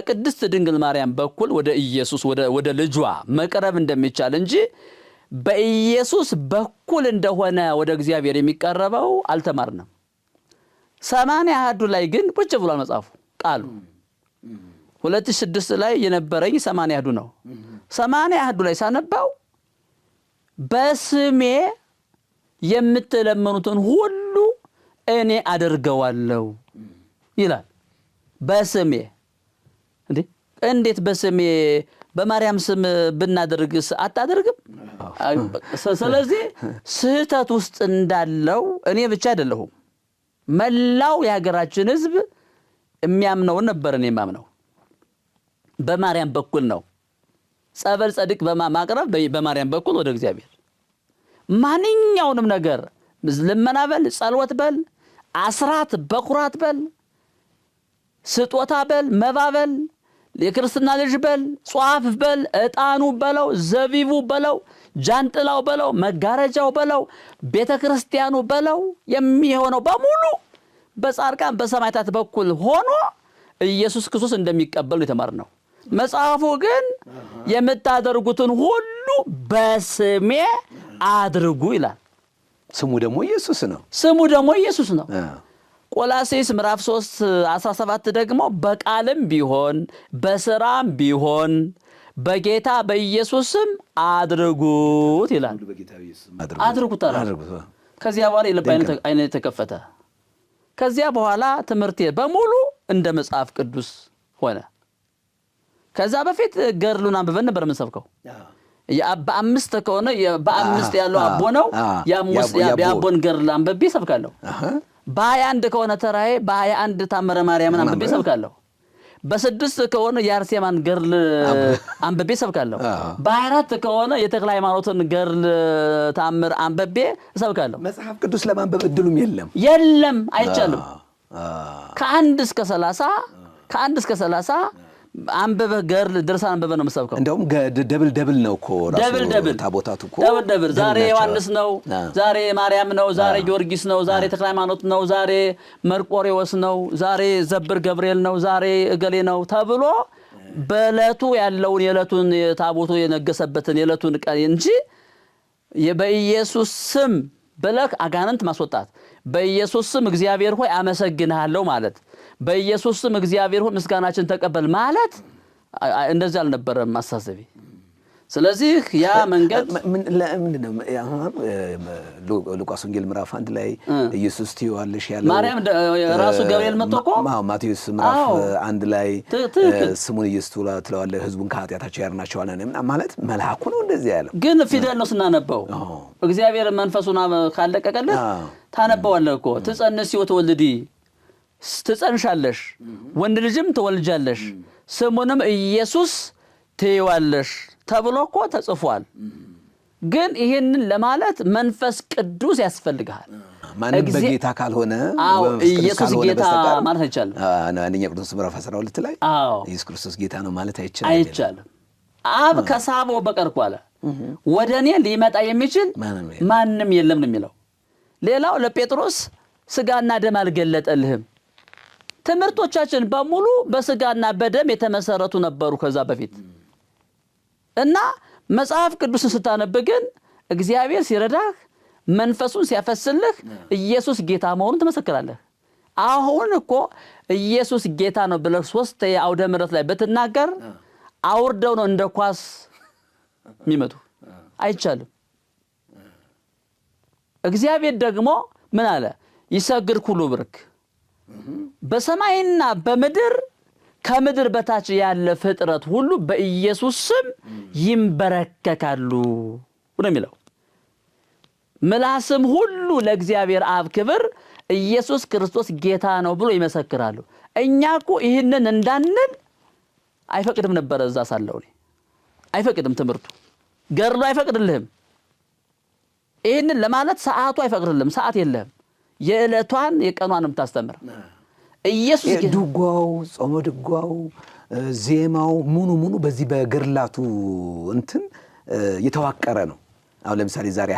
ቅድስት ድንግል ማርያም በኩል ወደ ኢየሱስ ወደ ልጇ መቅረብ እንደሚቻል እንጂ በኢየሱስ በኩል እንደሆነ ወደ እግዚአብሔር የሚቀርበው አልተማርንም። 81 ላይ ግን ቁጭ ብሏል መጽሐፉ ቃሉ 2006 ላይ የነበረኝ 81 ነው። 81 ላይ ሳነባው በስሜ የምትለምኑትን ሁሉ እኔ አደርገዋለሁ ይላል። በስሜ እንዴት በስሜ በማርያም ስም ብናደርግስ አታደርግም? ስለዚህ ስህተት ውስጥ እንዳለው እኔ ብቻ አይደለሁም መላው የሀገራችን ሕዝብ የሚያምነው ነበር። እኔ የማምነው በማርያም በኩል ነው። ጸበል ጸድቅ በማቅረብ በማርያም በኩል ወደ እግዚአብሔር ማንኛውንም ነገር ልመና በል፣ ጸሎት በል፣ አስራት በኩራት በል፣ ስጦታ በል፣ መባ በል፣ የክርስትና ልጅ በል፣ ጿፍ በል፣ ዕጣኑ በለው፣ ዘቢቡ በለው፣ ጃንጥላው በለው፣ መጋረጃው በለው፣ ቤተክርስቲያኑ በለው የሚሆነው በሙሉ በጻድቃን በሰማዕታት በኩል ሆኖ ኢየሱስ ክርስቶስ እንደሚቀበሉ የተማርነው። መጽሐፉ ግን የምታደርጉትን ሁሉ በስሜ አድርጉ ይላል። ስሙ ደግሞ ኢየሱስ ነው። ስሙ ደግሞ ኢየሱስ ነው። ቆላስይስ ምዕራፍ 3:17 ደግሞ በቃልም ቢሆን በስራም ቢሆን በጌታ በኢየሱስም አድርጉት ይላል። አድርጉት አለ። ከዚያ በኋላ የልብ አይነ ተከፈተ። ከዚያ በኋላ ትምህርቴ በሙሉ እንደ መጽሐፍ ቅዱስ ሆነ። ከዛ በፊት ገድሉን አንብበን ነበር የምንሰብከው። በአምስት ከሆነ በአምስት ያለው አቦ ነው። የአቦን ገድል አንብቤ ሰብካለሁ። በ21 ከሆነ ተራዬ በ21 ታምረ ማርያምን አንብቤ ሰብካለሁ። በ6 ከሆነ የአርሴማን ገድል አንብቤ ሰብካለሁ። በ24 ከሆነ የተክለ ሃይማኖትን ገድል ታምር አንብቤ ሰብካለሁ። መጽሐፍ ቅዱስ ለማንበብ እድሉም የለም አይቻልም። ከ1 እስከ 30 አንበበ ገድል ድርሳን አንበበ ነው የምሰብከው። እንደውም ደብል ነው እኮ ራሱ ታቦታቱ እኮ ደብል ዛሬ ዮሐንስ ነው፣ ዛሬ ማርያም ነው፣ ዛሬ ጊዮርጊስ ነው፣ ዛሬ ተክለ ሃይማኖት ነው፣ ዛሬ መርቆሬዎስ ነው፣ ዛሬ ዘብር ገብርኤል ነው፣ ዛሬ እገሌ ነው ተብሎ በዕለቱ ያለውን የዕለቱን ታቦቱ የነገሰበትን የዕለቱን ቀን እንጂ በኢየሱስ ስም ብለህ አጋንንት ማስወጣት፣ በኢየሱስ ስም እግዚአብሔር ሆይ አመሰግንሃለሁ ማለት፣ በኢየሱስ ስም እግዚአብሔር ሆይ ምስጋናችን ተቀበል ማለት እንደዚህ አልነበረም ማሳሰቢ። ስለዚህ ያ መንገድ ምንድነው? ሉቃስ ወንጌል ምዕራፍ 1 ላይ ኢየሱስ ትይዋለሽ ያለው ማርያም ራሱ ገብርኤል መጥቶ ማቴዎስ ምዕራፍ 1 ላይ ስሙን ኢየሱስ ትለዋለህ ሕዝቡን ከኃጢአታቸው ያድናቸዋል ማለት መልአኩ ነው እንደዚህ ያለው። ግን ፊደል ነው ስናነበው እግዚአብሔር መንፈሱን ካለቀቀልህ ታነበዋለህ እኮ። ትጸንሲ ወትወልዲ ትጸንሻለሽ ወንድ ልጅም ትወልጃለሽ ስሙንም ኢየሱስ ትይዋለሽ ተብሎ እኮ ተጽፏል። ግን ይሄንን ለማለት መንፈስ ቅዱስ ያስፈልጋል። ማንም በጌታ ካልሆነ ኢየሱስ ጌታ ማለት አይቻልም። አንደኛ ቆሮንቶስ ምዕራፍ 12 ላይ ኢየሱስ ክርስቶስ ጌታ ነው ማለት አይቻልም። አብ ከሳበው በቀር እኮ አለ ወደኔ ሊመጣ የሚችል ማንም የለም ነው የሚለው። ሌላው ለጴጥሮስ ስጋና ደም አልገለጠልህም። ትምህርቶቻችን በሙሉ በስጋና በደም የተመሰረቱ ነበሩ ከዛ በፊት እና መጽሐፍ ቅዱስን ስታነብ ግን እግዚአብሔር ሲረዳህ መንፈሱን ሲያፈስልህ ኢየሱስ ጌታ መሆኑን ትመሰክራለህ። አሁን እኮ ኢየሱስ ጌታ ነው ብለህ 3 የአውደ ምሕረት ላይ በትናገር አውርደው ነው እንደ ኳስ የሚመቱ። አይቻልም። እግዚአብሔር ደግሞ ምን አለ? ይሰግድ ኩሉ ብርክ በሰማይና በምድር ከምድር በታች ያለ ፍጥረት ሁሉ በኢየሱስ ስም ይንበረከካሉ ነው የሚለው። ምላስም ሁሉ ለእግዚአብሔር አብ ክብር ኢየሱስ ክርስቶስ ጌታ ነው ብሎ ይመሰክራሉ። እኛ እኮ ይህንን እንዳንል አይፈቅድም ነበር። እዛ ሳለው አይፈቅድም። ትምህርቱ ገድሉ አይፈቅድልህም። ይህንን ለማለት ሰዓቱ አይፈቅድልህም። ሰዓት የለህም። የዕለቷን የቀኗን የምታስተምር ኢየሱስ ድጓው ጾመ ድጓው ዜማው ሙኑ በዚህ በገድላቱ እንትን የተዋቀረ ነው። አሁን ለምሳሌ ዛሬ